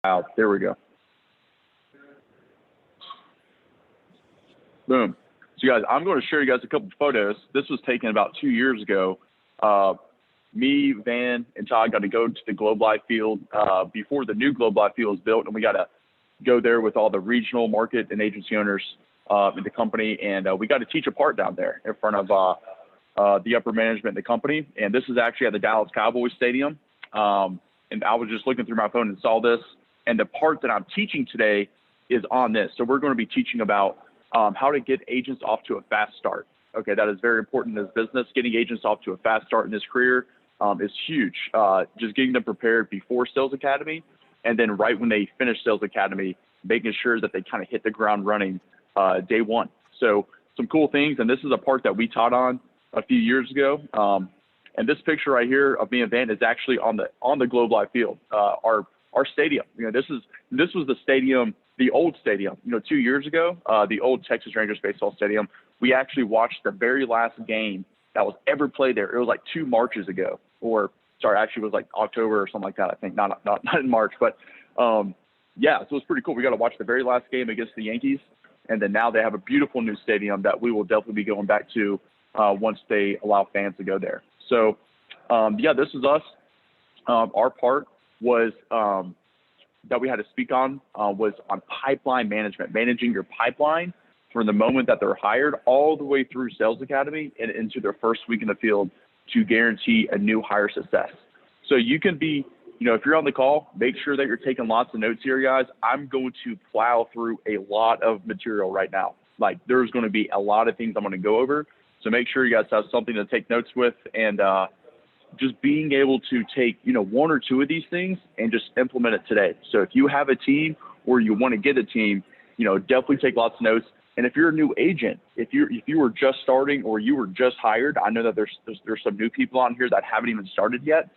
Out. There we go. Boom. So guys, I'm going to share you guys a couple of photos. This was taken about 2 years ago. Me, Van, and Todd got to go to the Globe Life field before the new Globe Life field was built, and we got to go there with all the regional market and agency owners in the company, and we got to teach a part down there in front of the upper management in the company. And this is actually at the Dallas Cowboys Stadium. And I was just looking through my phone and saw this, and the part that I'm teaching today is on this. So we're going to be teaching about how to get agents off to a fast start. Okay, that is very important in this business. Getting agents off to a fast start in this career is huge. Just getting them prepared before Sales Academy, and then right when they finish Sales Academy, making sure that they kind of hit the ground running day one. So some cool things, and this is a part that we taught on a few years ago. And this picture right here of me and Van is actually on the Globe Life field, our stadium. You know, this was the stadium, the old stadium. You know, 2 years ago, the old Texas Rangers baseball stadium. We actually watched the very last game that was ever played there. It was like 2 Marches ago, or sorry, actually it was like October or something like that. I think not in March, but yeah, so it was pretty cool. We got to watch the very last game against the Yankees, and then now they have a beautiful new stadium that we will definitely be going back to once they allow fans to go there. So yeah, this is us. Our part was that we had to speak on was on pipeline management, managing your pipeline from the moment that they're hired all the way through Sales Academy and into their first week in the field to guarantee a new hire success. So you can be, you know, if you're on the call, make sure that you're taking lots of notes here, guys. I'm going to plow through a lot of material right now. Like, there's going to be a lot of things I'm going to go over. So make sure you guys have something to take notes with, and just being able to take, you know, 1 or 2 of these things and just implement it today. So if you have a team or you want to get a team, you know, definitely take lots of notes. And if you're a new agent, if you were just starting or you were just hired, I know that there's some new people on here that haven't even started yet.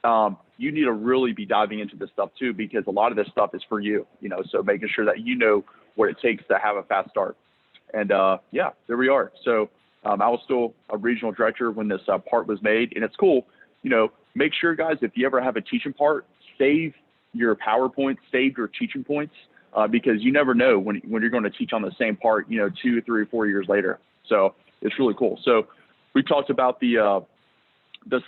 You need to really be diving into this stuff too, because a lot of this stuff is for you, you know, so making sure that you know what it takes to have a fast start. And yeah, there we are. So I was still a regional director when this part was made, and it's cool. You know, make sure, guys, if you ever have a teaching part, save your PowerPoint, save your teaching points, because you never know when you're going to teach on the same part, you know, 2, 3, 4 years later. So it's really cool. So we talked about the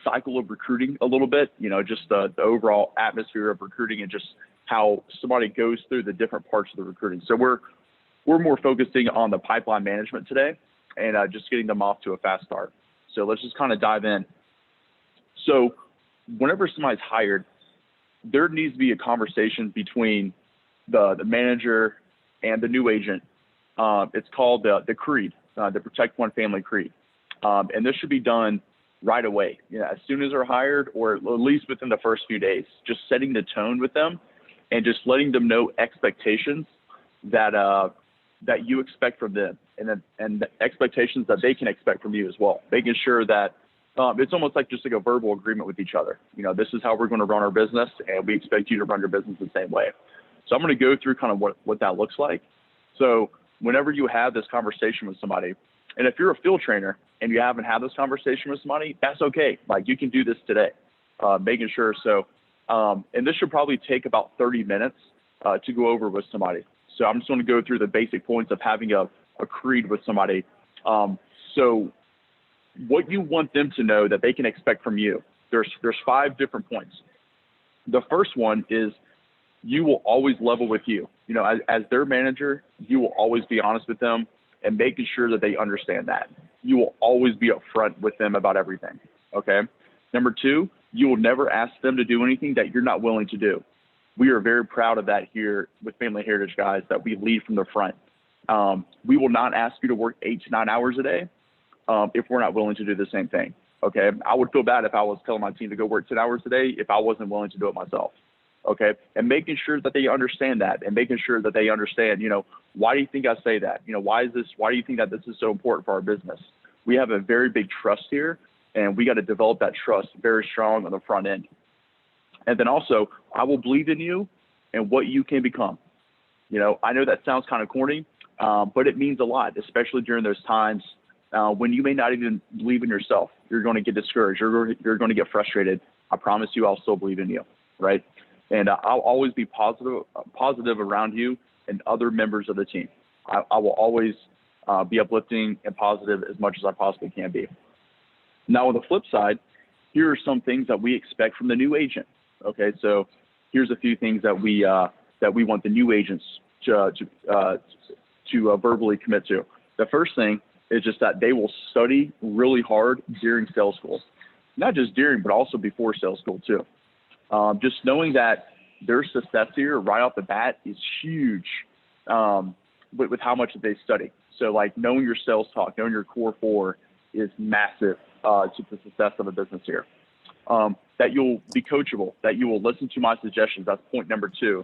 cycle of recruiting a little bit, you know, just the overall atmosphere of recruiting and just how somebody goes through the different parts of the recruiting. So we're more focusing on the pipeline management today and just getting them off to a fast start. So let's just kind of dive in. So whenever somebody's hired, there needs to be a conversation between the manager and the new agent. It's called the creed, the Protect One Family Creed. And this should be done right away, you know, as soon as they're hired, or at least within the first few days, just setting the tone with them and just letting them know expectations that you expect from them, and the expectations that they can expect from you as well, making sure that it's almost like just like a verbal agreement with each other. You know, this is how we're going to run our business, and we expect you to run your business the same way. So I'm going to go through kind of what that looks like. So whenever you have this conversation with somebody, and if you're a field trainer and you haven't had this conversation with somebody, that's okay. Like, you can do this today, making sure. So, and this should probably take about 30 minutes to go over with somebody. So I'm just going to go through the basic points of having a creed with somebody. So what you want them to know that they can expect from you, there's 5 different points. The first one is you will always level with you. You know, as their manager, you will always be honest with them and making sure that they understand that. You will always be upfront with them about everything, okay? Number 2, you will never ask them to do anything that you're not willing to do. We are very proud of that here with Family Heritage, guys, that we lead from the front. We will not ask you to work 8 to 9 hours a day if we're not willing to do the same thing, okay? I would feel bad if I was telling my team to go work 10 hours a day if I wasn't willing to do it myself, okay? And making sure that they understand that, and making sure that they understand, you know, why do you think I say that? You know, why do you think that this is so important for our business? We have a very big trust here, and we got to develop that trust very strong on the front end. And then also, I will believe in you and what you can become. You know, I know that sounds kind of corny, but it means a lot, especially during those times when you may not even believe in yourself. You're going to get discouraged. You're going to get frustrated. I promise you, I'll still believe in you, right? And I'll always be positive around you and other members of the team. I will always be uplifting and positive as much as I possibly can be. Now, on the flip side, here are some things that we expect from the new agent. Okay, so here's a few things that we want the new agents to verbally commit to. The first thing is just that they will study really hard during sales school, not just during, but also before sales school too. Just knowing that their success here right off the bat is huge with how much they study. So like knowing your sales talk, knowing your core four is massive to the success of a business here. That you'll be coachable, that you will listen to my suggestions. That's point number two.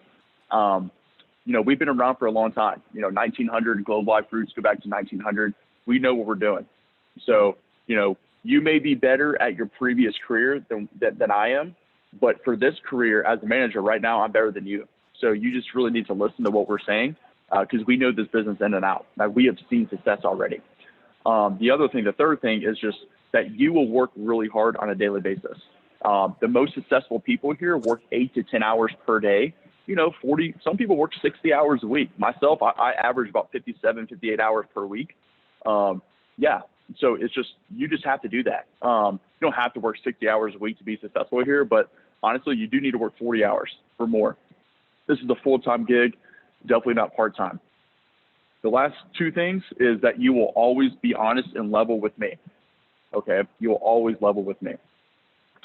We've been around for a long time. 1900 Globe Life roots go back to 1900. We know what we're doing. So, you may be better at your previous career than I am, but for this career as a manager right now, I'm better than you. So you just really need to listen to what we're saying because we know this business in and out. Like we have seen success already. The third thing is just that you will work really hard on a daily basis. The most successful people here work 8 to 10 hours per day. 40, some people work 60 hours a week. Myself, I average about 57, 58 hours per week. So it's just, you just have to do that. You don't have to work 60 hours a week to be successful here, but honestly, you do need to work 40 hours or more. This is a full-time gig, definitely not part-time. The last two things is that you will always be honest and level with me. Okay, you will always level with me.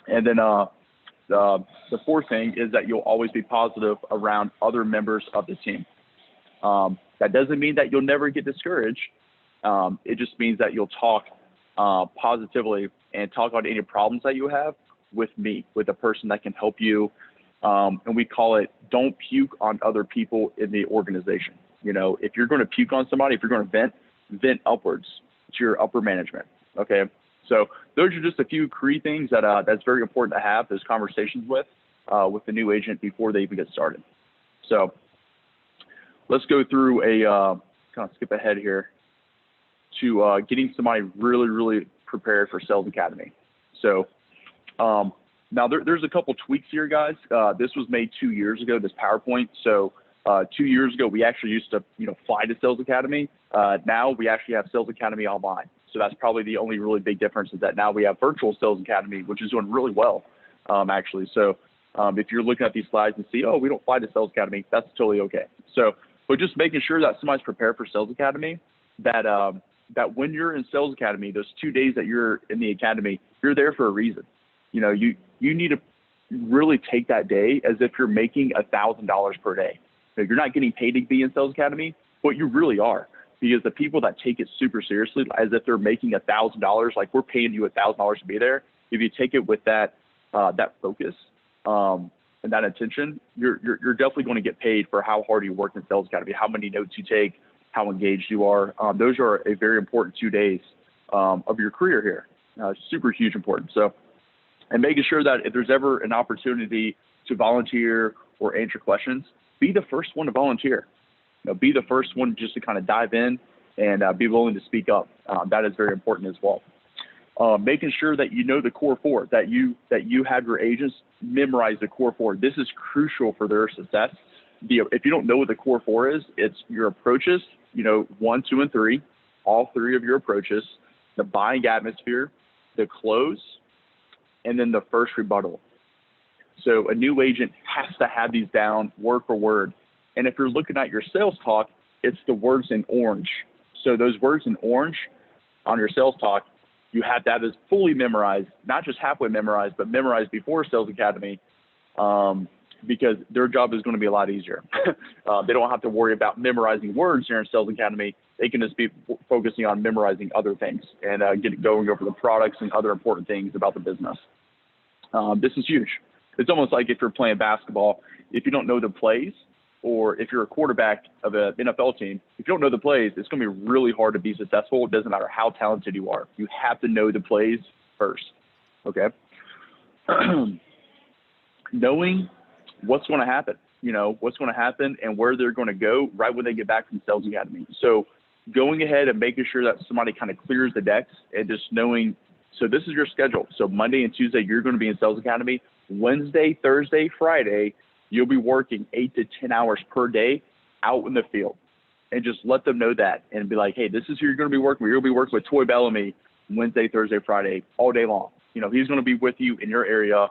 And then the fourth thing is that you'll always be positive around other members of the team. That doesn't mean that you'll never get discouraged. It just means that you'll talk positively and talk about any problems that you have with me, with a person that can help you. And we call it, don't puke on other people in the organization. If you're going to puke on somebody, if you're going to vent upwards to your upper management. Okay. So those are just a few key things that's very important to have those conversations with the new agent before they even get started. So let's go through kind of skip ahead here to getting somebody really, really prepared for Sales Academy. So now there's a couple tweaks here, guys. This was made 2 years ago, this PowerPoint. So 2 years ago, we actually used to, fly to Sales Academy. Now we actually have Sales Academy online. So that's probably the only really big difference is that now we have virtual Sales Academy, which is doing really well, actually. So if you're looking at these slides and see, oh, we don't fly to Sales Academy, that's totally okay. So, but just making sure that somebody's prepared for Sales Academy, that when you're in Sales Academy, those 2 days that you're in the academy, you're there for a reason. You need to really take that day as if you're making $1,000 per day. You're not getting paid to be in Sales Academy, but you really are. Because the people that take it super seriously, as if they're making $1,000, like we're paying you $1,000 to be there. If you take it with that focus and that intention, you're definitely going to get paid for how hard you work in Sales Academy, how many notes you take, how engaged you are. Those are a very important 2 days of your career here. Super huge important. So, and making sure that if there's ever an opportunity to volunteer or answer questions, be the first one to volunteer. Be the first one just to kind of dive in and be willing to speak up. That is very important as well. Making sure that you know the core four, that you have your agents memorize the core four. This is crucial for their success. If you don't know what the core four is, it's your approaches, 1, 2, and 3, all 3 of your approaches, the buying atmosphere, the close, and then the first rebuttal. So a new agent has to have these down word for word. And if you're looking at your sales talk, it's the words in orange. So those words in orange on your sales talk, you have to have this fully memorized, not just halfway memorized, but memorized before Sales Academy, because their job is going to be a lot easier. They don't have to worry about memorizing words here in Sales Academy. They can just be focusing on memorizing other things and going over the products and other important things about the business. This is huge. It's almost like if you're playing basketball, if you don't know the plays, or if you're a quarterback of an NFL team, if you don't know the plays, it's going to be really hard to be successful. It doesn't matter how talented you are. You have to know the plays first, okay? Knowing what's going to happen, what's going to happen and where they're going to go right when they get back from Sales Academy. So going ahead and making sure that somebody kind of clears the decks and just knowing, so this is your schedule. So Monday and Tuesday, you're going to be in Sales Academy. Wednesday, Thursday, Friday, You'll be working 8 to 10 hours per day out in the field, and just let them know that and be like, hey, this is who you're going to be working with. You're going to be working with Toy Bellamy Wednesday, Thursday, Friday, all day long. You know, he's going to be with you in your area.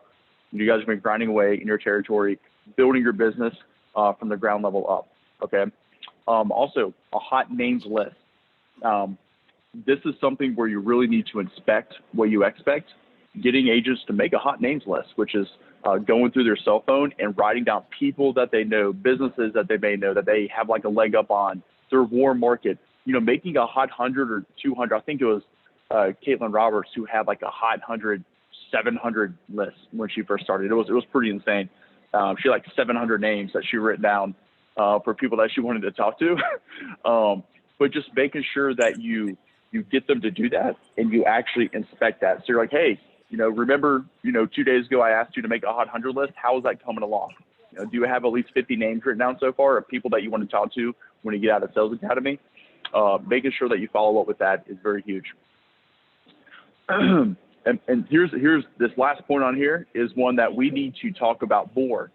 You guys are going to be grinding away in your territory, building your business from the ground level up. Okay. Also, a hot names list. This is something where you really need to inspect what you expect. Getting agents to make a hot names list, which is going through their cell phone and writing down people that they know, businesses that they may know that they have like a leg up on, their warm market. You know, making a hot 100 or 200. I think it was Caitlin Roberts who had like a hot 100, 700 list when she first started. It was pretty insane. She had like 700 names that she written down for people that she wanted to talk to. But just making sure that you get them to do that and you actually inspect that. So you're like, hey, you know, remember, 2 days ago I asked you to make a hot 100 list. How is that coming along? You know, do you have at least 50 names written down so far of people that you want to talk to when you get out of Sales Academy? Making sure that you follow up with that is very huge. and here's this last point on here is one that we need to talk about more.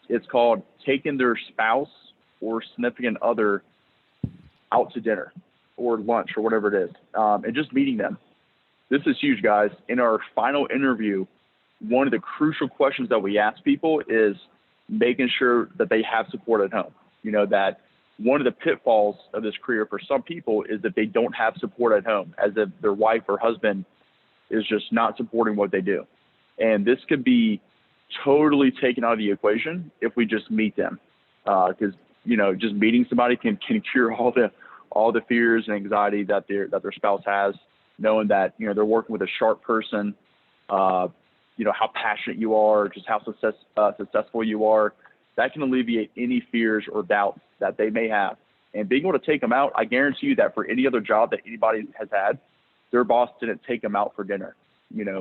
It's called taking their spouse or significant other out to dinner or lunch or whatever it is, and just meeting them. This is huge, guys. In our final interview, one of the crucial questions that we ask people is making sure that they have support at home. You know, that one of the pitfalls of this career for some people is that they don't have support at home, as if their wife or husband is just not supporting what they do. And this could be totally taken out of the equation if we just meet them. Because, just meeting somebody can cure all the fears and anxiety that their spouse has, knowing that, they're working with a sharp person, how passionate you are, just how successful you are. That can alleviate any fears or doubts that they may have. And being able to take them out, I guarantee you that for any other job that anybody has had, their boss didn't take them out for dinner,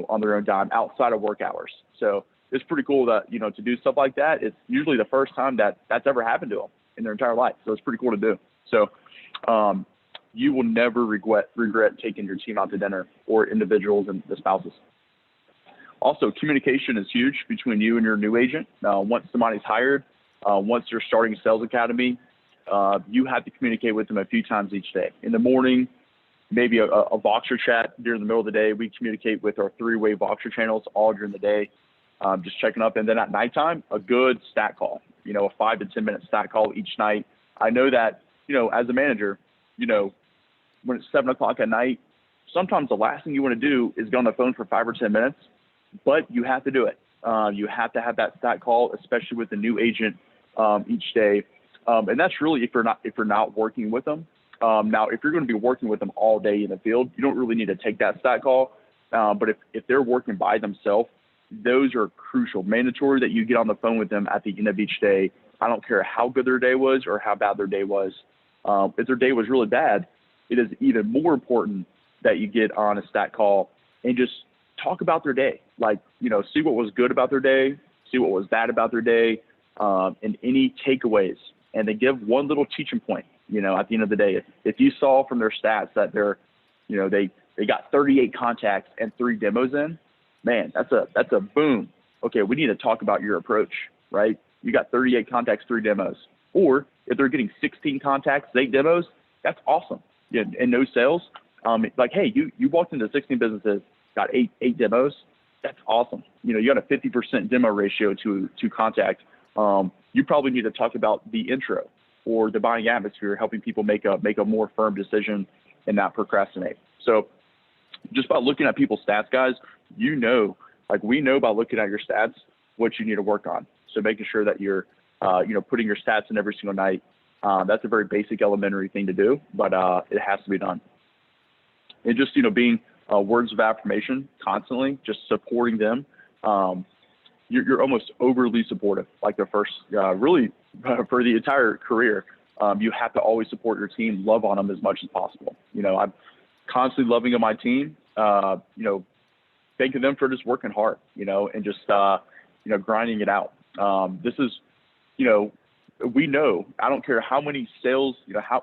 on their own dime outside of work hours. So it's pretty cool that, to do stuff like that. It's usually the first time that that's ever happened to them in their entire life. So it's pretty cool to do. So you will never regret taking your team out to dinner, or individuals and the spouses. Also, communication is huge between you and your new agent. Once somebody's hired, once you're starting Sales Academy, you have to communicate with them a few times each day. In the morning, maybe a Voxer chat during the middle of the day. We communicate with our 3-way Voxer channels all during the day, just checking up. And then at nighttime, a good stat call, a 5 to 10 minute stat call each night. I know that, as a manager, when it's 7 o'clock at night, sometimes the last thing you want to do is go on the phone for 5 or 10 minutes, but you have to do it. You have to have that stat call, especially with the new agent each day. And that's really if you're not working with them. Now, if you're going to be working with them all day in the field, you don't really need to take that stat call. But if they're working by themselves, those are crucial, mandatory that you get on the phone with them at the end of each day. I don't care how good their day was or how bad their day was. If their day was really bad, it is even more important that you get on a stat call and just talk about their day. Like, see what was good about their day, see what was bad about their day, and any takeaways. And they give one little teaching point, at the end of the day. If you saw from their stats that they got 38 contacts and 3 demos in, man, that's a boom. Okay, we need to talk about your approach, right? You got 38 contacts, 3 demos. Or if they're getting 16 contacts, 8 demos, that's awesome. And no sales. Like, hey, you walked into 16 businesses, got 8 demos. That's awesome. You got a 50% demo ratio to contact. You probably need to talk about the intro or the buying atmosphere, helping people make a more firm decision and not procrastinate. So just by looking at people's stats, guys, we know by looking at your stats what you need to work on. So making sure that you're, putting your stats in every single night. That's a very basic, elementary thing to do, but it has to be done. And just, being words of affirmation constantly, just supporting them. You're almost overly supportive, like the first, really for the entire career. You have to always support your team, love on them as much as possible. I'm constantly loving on my team, thanking them for just working hard, and just, grinding it out. This is, we know, I don't care how many sales,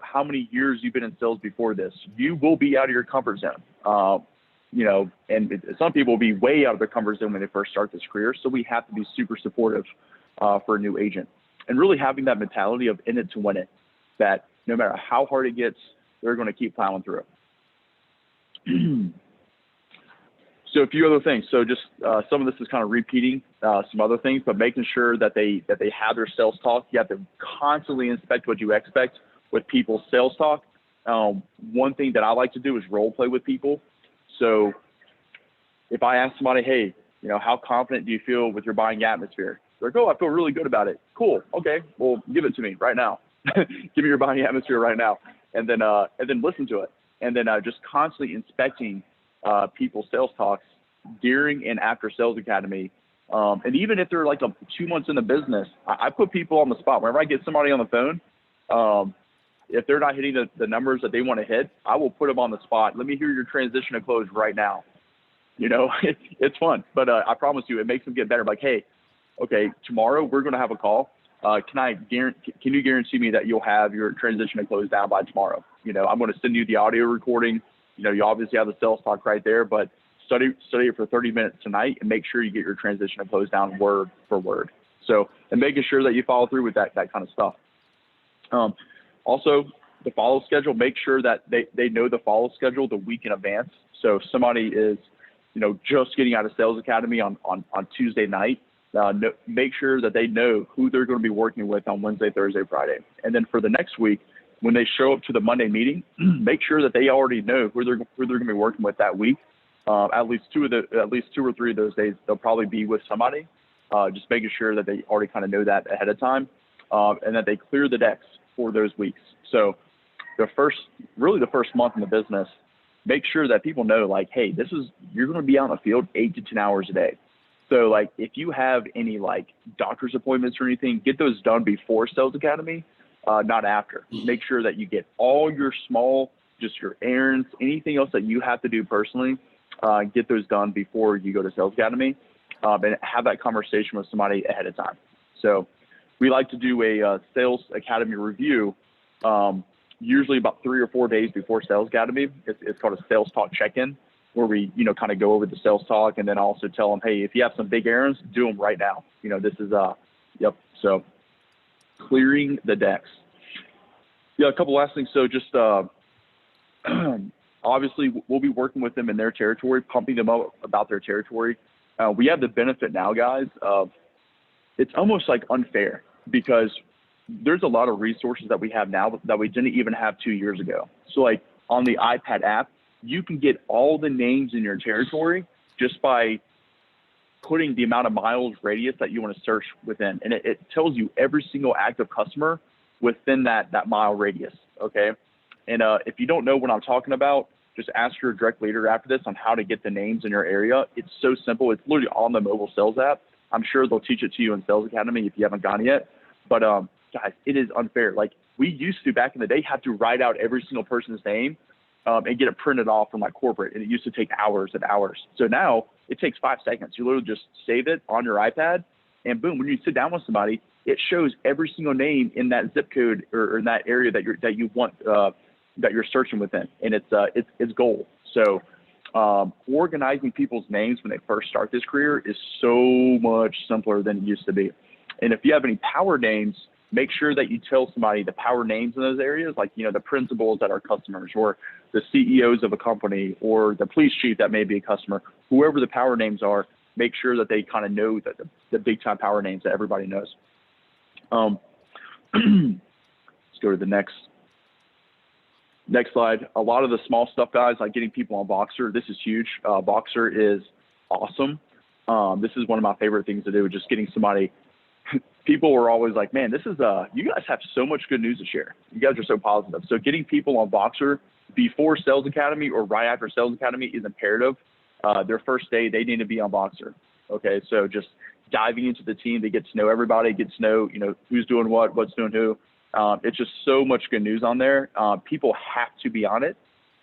how many years you've been in sales before this, you will be out of your comfort zone. And some people will be way out of their comfort zone when they first start this career. So we have to be super supportive for a new agent. And really having that mentality of in it to win it, that no matter how hard it gets, they're going to keep plowing through it. So a few other things. So just some of this is kind of repeating some other things, but making sure that they have their sales talk. You have to constantly inspect what you expect with people's sales talk. One thing that I like to do is role play with people. So if I ask somebody, hey, how confident do you feel with your buying atmosphere? They're like, oh, I feel really good about it. Cool. Okay. Well, give it to me right now. Give me your buying atmosphere right now. And then listen to it. And then just constantly inspecting people's sales talks during and after Sales Academy. And even if they're like 2 months in the business, I put people on the spot. Whenever I get somebody on the phone, if they're not hitting the numbers that they want to hit, I will put them on the spot. Let me hear your transition to close right now. It's fun, but I promise you, it makes them get better. Like, hey, okay, tomorrow we're going to have a call. Can you guarantee me that you'll have your transition to close down by tomorrow? I'm going to send you the audio recording. You obviously have the sales talk right there, but study it for 30 minutes tonight and make sure you get your transition to close down word for word. So, and making sure that you follow through with that kind of stuff. Also, the follow make sure that they know the follow schedule the week in advance. So if somebody is, just getting out of Sales Academy on Tuesday night, make sure that they know who they're going to be working with on Wednesday, Thursday, Friday. And then for the next week, when they show up to the Monday meeting, make sure that they already know who they're going to be working with that week. At least two or three of those days, they'll probably be with somebody. Just making sure that they already kind of know that ahead of time, and that they clear the decks for those weeks. So the first month in the business, make sure that people know, like, hey, you're going to be out in the field 8 to 10 hours a day. So like, if you have any like doctor's appointments or anything, get those done before Sales Academy, not after. Make sure that you get all your just your errands, anything else that you have to do personally, get those done before you go to Sales Academy, and have that conversation with somebody ahead of time. So we like to do a Sales Academy review, usually about 3 or 4 days before Sales Academy. It's called a sales talk check-in, where we, kind of go over the sales talk, and then also tell them, hey, if you have some big errands, do them right now. This is, yep. So clearing the decks. Yeah, a couple last things. So just, obviously we'll be working with them in their territory, pumping them up about their territory. We have the benefit now, guys, of it's almost like unfair, because there's a lot of resources that we have now that we didn't even have 2 years ago. So like on the iPad app, you can get all the names in your territory just by putting the amount of miles radius that you want to search within. And it tells you every single active customer within that mile radius. Okay. And if you don't know what I'm talking about, just ask your direct leader after this on how to get the names in your area. It's so simple. It's literally on the mobile sales app. I'm sure they'll teach it to you in Sales Academy if you haven't gone yet. But guys, it is unfair. Like, we used to, back in the day, have to write out every single person's name and get it printed off from like corporate. And it used to take hours and hours. So now it takes 5 seconds. You literally just save it on your iPad, and boom, when you sit down with somebody, it shows every single name in that zip code or in that area that you want, that you're searching within. And it's gold. So organizing people's names when they first start this career is so much simpler than it used to be. And if you have any power names, make sure that you tell somebody the power names in those areas, like, the principals that are customers, or the CEOs of a company, or the police chief that may be a customer. Whoever the power names are, make sure that they kind of know the big time power names that everybody knows. Let's go to the next slide. A lot of the small stuff, guys, like getting people on Voxer, this is huge. Voxer is awesome. This is one of my favorite things to do, just getting somebody. People were always like, man, this is, you guys have so much good news to share. You guys are so positive. So getting people on Voxer before Sales Academy or right after Sales Academy is imperative. Their first day, they need to be on Voxer. Okay. So just diving into the team, they get to know everybody, get to know, who's doing what's doing who. It's just so much good news on there. People have to be on it,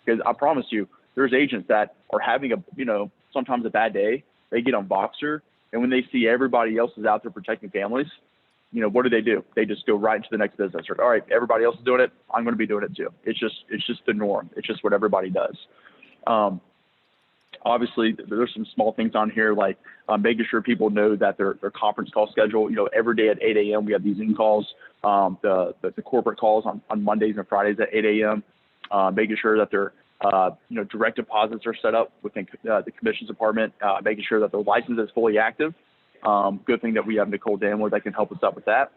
because I promise you, there's agents that are having sometimes a bad day. They get on Voxer, and when they see everybody else is out there protecting families, what do? They just go right into the next business. Or, all right, everybody else is doing it, I'm going to be doing it too. It's just the norm. It's just what everybody does. Obviously, there's some small things on here like making sure people know that their conference call schedule. Every day at 8 a.m. we have these Zoom calls, the corporate calls on Mondays and Fridays at 8 a.m. Making sure that their direct deposits are set up within the commissions department. Making sure that their license is fully active. Good thing that we have Nicole Danwood that can help us out with that.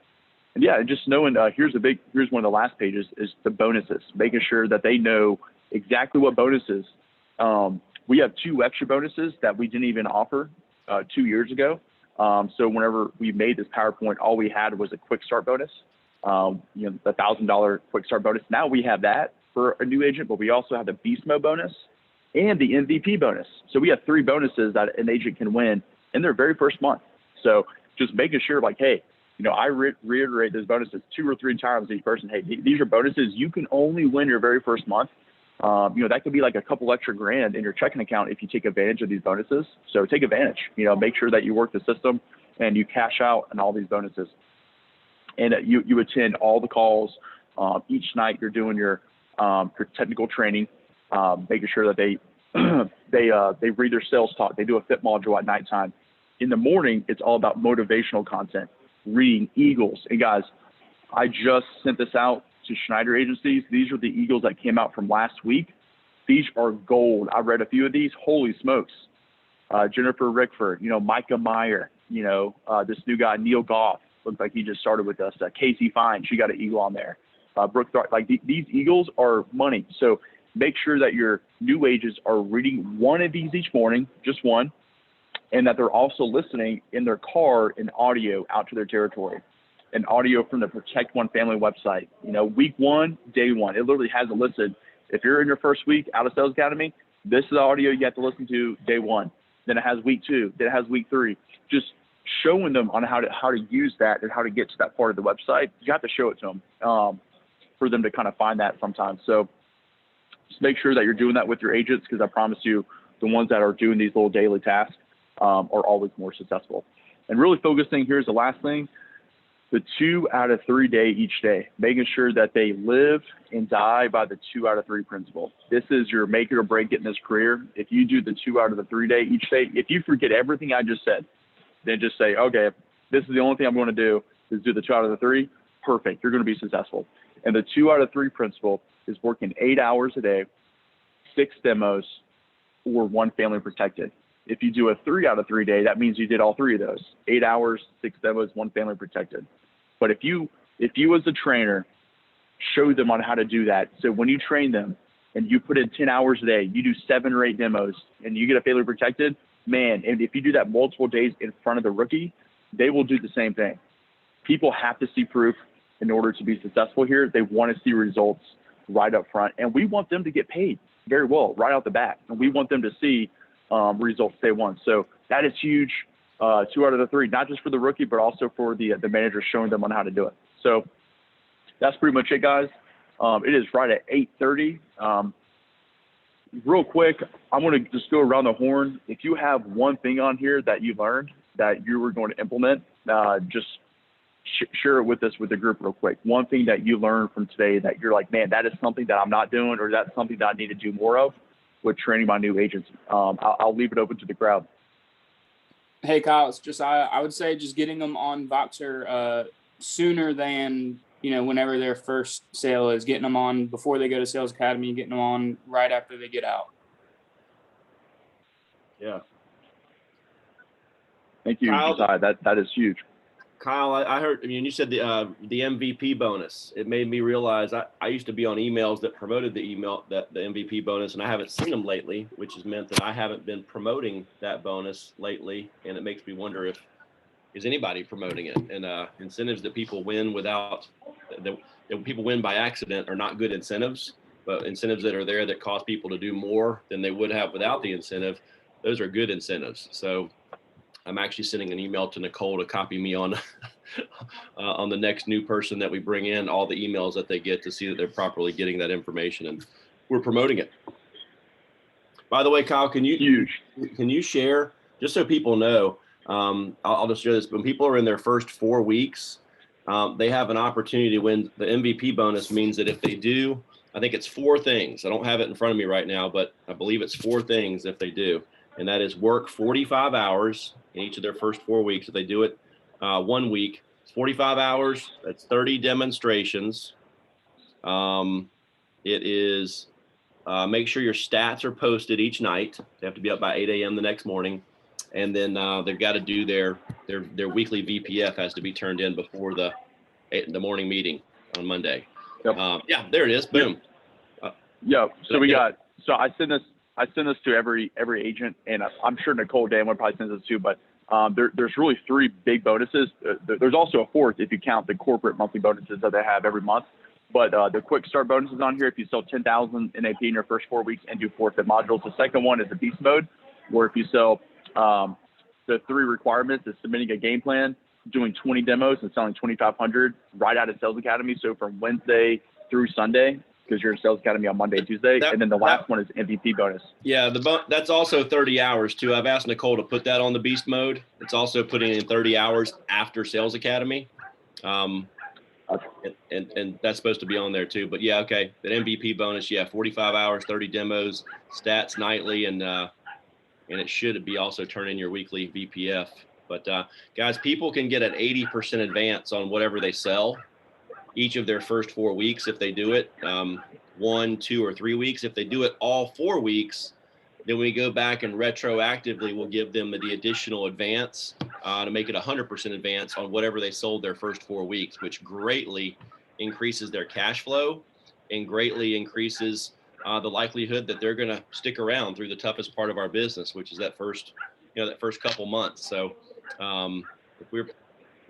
And yeah, just knowing here's one of the last pages is the bonuses. Making sure that they know exactly what bonuses. We have 2 extra bonuses that we didn't even offer 2 years ago. So whenever we made this PowerPoint, all we had was a quick start bonus, the $1,000 quick start bonus. Now we have that for a new agent, but we also have the beast mode bonus and the MVP bonus. So we have 3 bonuses that an agent can win in their very first month. So just making sure like, hey, I reiterate those bonuses 2 or 3 times to each person. Hey, these are bonuses you can only win your very first month. That could be like a couple extra grand in your checking account if you take advantage of these bonuses. So take advantage, make sure that you work the system and you cash out on all these bonuses. And you attend all the calls. Each night you're doing your technical training, making sure that they read their sales talk. They do a fit module at nighttime. In the morning, it's all about motivational content, reading Eagles. And guys, I just sent this out to Schneider agencies. These are the Eagles that came out from last week. These are gold. I read a few of these. Holy smokes. Jennifer Rickford, Micah Meyer, this new guy, Neil Goff, looks like he just started with us. Casey Fine, she got an Eagle on there. Brooke Thar, these Eagles are money. So make sure that your new agents are reading one of these each morning, just one, and that they're also listening in their car in audio out to their territory. And audio from the Protect One Family website. Week 1, day 1. It literally has it listed. If you're in your first week out of Sales Academy, this is the audio you have to listen to day 1. Then it has week 2. Then it has week 3. Just showing them on how to use that and how to get to that part of the website. You have to show it to them for them to kind of find that sometimes. So just make sure that you're doing that with your agents, because I promise you, the ones that are doing these little daily tasks are always more successful. And really focusing, here's the last thing. The 2 out of 3 day each day, making sure that they live and die by the 2 out of 3 principle. This is your make it or break it in this career. If you do the 2 out of the 3 day each day, if you forget everything I just said, then just say, okay, this is the only thing I'm going to do is do the 2 out of the 3. Perfect. You're going to be successful. And the 2 out of 3 principle is working 8 hours a day, 6 demos, or 1 family protected. If you do a 3 out of 3 day, that means you did all 3 of those. 8 hours, 6 demos, 1 family protected. But if you as a trainer show them on how to do that, so when you train them and you put in 10 hours a day, you do 7 or 8 demos and you get a family protected, man, and if you do that multiple days in front of the rookie, they will do the same thing. People have to see proof in order to be successful here. They want to see results right up front. And we want them to get paid very well right out the bat. And we want them to see results day one. So that is huge. 2 out of the 3, not just for the rookie, but also for the manager, showing them on how to do it. So that's pretty much it, guys. It is right at 8:30. Real quick, I'm going to just go around the horn. If you have one thing on here that you learned that you were going to implement, just share it with us with the group real quick. One thing that you learned from today that you're like, man, that is something that I'm not doing, or that's something that I need to do more of with training my new agents. I'll leave it open to the crowd. Hey, Kyle, it's just I would say just getting them on Voxer sooner than, whenever their first sale is, getting them on before they go to Sales Academy, getting them on right after they get out. Yeah. Thank you, Josiah. That is huge. Kyle, I heard, you said the MVP bonus. It made me realize I used to be on emails that promoted the MVP bonus, and I haven't seen them lately, which has meant that I haven't been promoting that bonus lately. And it makes me wonder is anybody promoting it? And incentives that people win that people win by accident are not good incentives, but incentives that are there that cause people to do more than they would have without the incentive, those are good incentives. So I'm actually sending an email to Nicole to copy me on on the next new person that we bring in, all the emails that they get, to see that they're properly getting that information, and we're promoting it. By the way, Kyle, can you share, just so people know, I'll just share this. When people are in their first 4 weeks, they have an opportunity to win. The MVP bonus means that if they do I think it's 4 things. I don't have it in front of me right now, but I believe it's 4 things if they do. And that is work 45 hours in each of their first 4 weeks. If they do it 1 week, it's 45 hours. That's 30 demonstrations. It is make sure your stats are posted each night. They have to be up by 8 a.m. the next morning. And then they've got to do their weekly VPF has to be turned in before the morning meeting on Monday. Yep. Yeah, there it is. Boom. Yeah. So I send this to every agent, and I'm sure Nicole Dan would probably send this too. But there's really 3 big bonuses. There's also a 4th if you count the corporate monthly bonuses that they have every month. But the quick start bonus is on here if you sell 10,000 NAP in your first 4 weeks and do forfeit modules. The second one is the beast mode, where if you sell the 3 requirements is submitting a game plan, doing 20 demos, and selling 2,500 right out of Sales Academy. So from Wednesday through Sunday, because you're in Sales Academy on Monday and Tuesday. And then the last one is MVP bonus. Yeah, that's also 30 hours too. I've asked Nicole to put that on the beast mode. It's also putting in 30 hours after Sales Academy. And that's supposed to be on there too. But yeah, okay. That MVP bonus, 45 hours, 30 demos, stats nightly, and it should be also turn in your weekly VPF. But guys, people can get an 80% advance on whatever they sell each of their first 4 weeks if they do it 1, 2, or 3 weeks. If they do it all 4 weeks, then we go back and retroactively we'll give them the additional advance to make it 100% advance on whatever they sold their first 4 weeks, which greatly increases their cash flow and greatly increases the likelihood that they're going to stick around through the toughest part of our business, which is that first couple months. So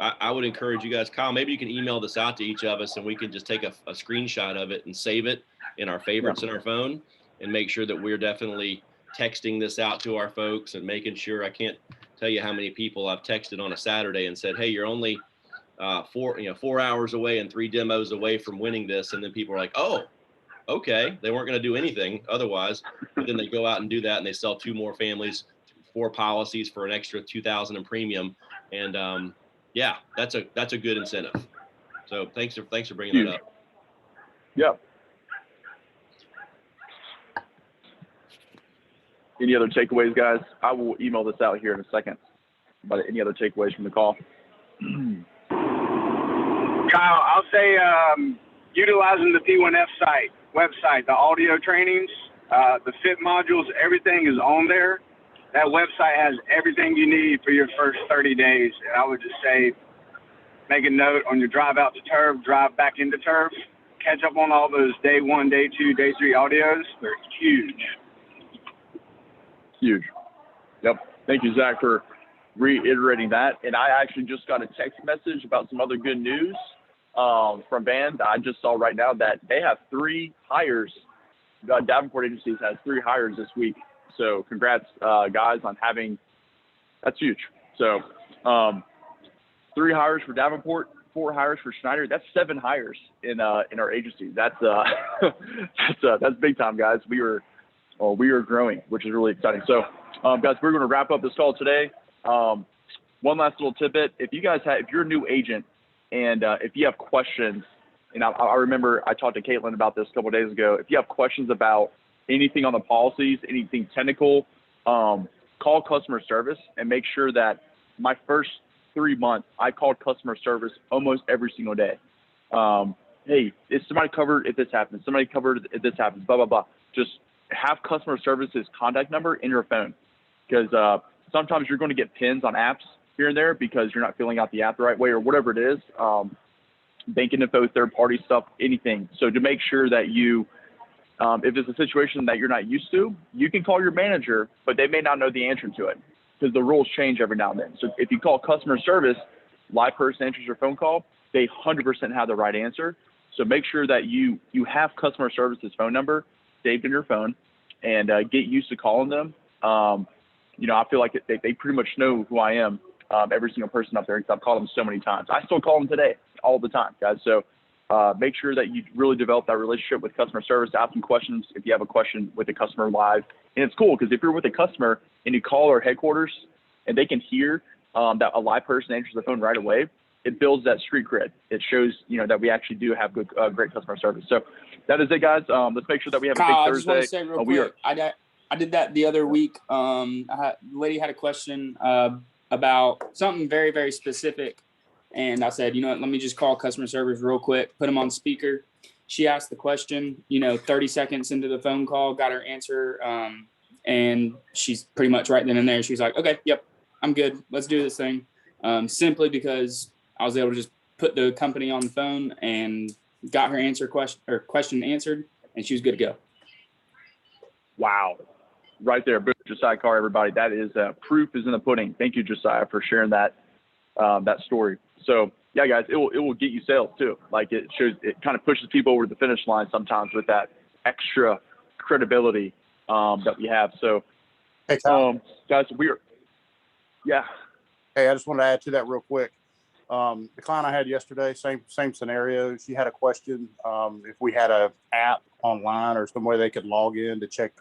I would encourage you guys, Kyle, maybe you can email this out to each of us and we can just take a screenshot of it and save it in our favorites in our phone and make sure that we're definitely texting this out to our folks and making sure. I can't tell you how many people I've texted on a Saturday and said, hey, you're only 4 hours away and 3 demos away from winning this. And then people are like, oh, okay. They weren't going to do anything otherwise, but then they go out and do that and they sell 2 more families, 4 policies for an extra $2,000 in premium. And yeah, that's a good incentive. So thanks for bringing that up. Yeah. Any other takeaways, guys? I will email this out here in a second. But any other takeaways from the call? Kyle, I'll say utilizing the P1F website, the audio trainings, the fit modules, everything is on there. That website has everything you need for your first 30 days. And I would just say, make a note on your drive out to turf, drive back into turf, catch up on all those day 1, day 2, day 3 audios. They're huge. Huge. Yep. Thank you, Zach, for reiterating that. And I actually just got a text message about some other good news from Van. I just saw right now that they have 3 hires. Davenport Agencies has 3 hires this week. So congrats, guys, on having – that's huge. So 3 hires for Davenport, 4 hires for Schneider. That's 7 hires in our agency. That's that's big time, guys. We are growing, which is really exciting. So, guys, we're going to wrap up this call today. One last little tidbit: if you're a new agent and if you have questions, and I remember I talked to Caitlin about this a couple of days ago. If you have questions about anything on the policies, anything technical, call customer service and make sure that my first 3 months, I called customer service almost every single day. Hey, is somebody covered if this happens? Somebody covered if this happens, blah, blah, blah. Just have customer service's contact number in your phone, because sometimes you're going to get pins on apps here and there because you're not filling out the app the right way or whatever it is. Banking info, third-party stuff, anything. So to make sure that you if it's a situation that you're not used to, you can call your manager, but they may not know the answer to it because the rules change every now and then. So if you call customer service, live person answers your phone call, they 100% have the right answer. So make sure that you have customer service's phone number saved in your phone and get used to calling them. I feel like they pretty much know who I am, every single person up there, because I've called them so many times. I still call them today all the time, guys. So make sure that you really develop that relationship with customer service. Ask them questions if you have a question with the customer live. And it's cool because if you're with a customer and you call our headquarters and they can hear that a live person answers the phone right away, it builds that street cred. It shows, that we actually do have good, great customer service. So that is it, guys. Let's make sure that we have Kyle, a I big just want Thursday. to say real quick, I did that the other week. The lady had a question about something very, very specific. And I said, let me just call customer service real quick, put them on speaker. She asked the question, 30 seconds into the phone call, got her answer. And she's pretty much right then and there. She's like, okay, yep, I'm good. Let's do this thing. Simply because I was able to just put the company on the phone and got her question answered, and she was good to go. Wow. Right there. Boom, Josiah Carr, everybody. That is proof is in the pudding. Thank you, Josiah, for sharing that story. So yeah, guys, it will get you sales too. Like it kind of pushes people over the finish line sometimes with that extra credibility that we have. So Hey, guys, yeah. Hey, I just wanted to add to that real quick. The client I had yesterday, same scenario. She had a question if we had a app online or some way they could log in to check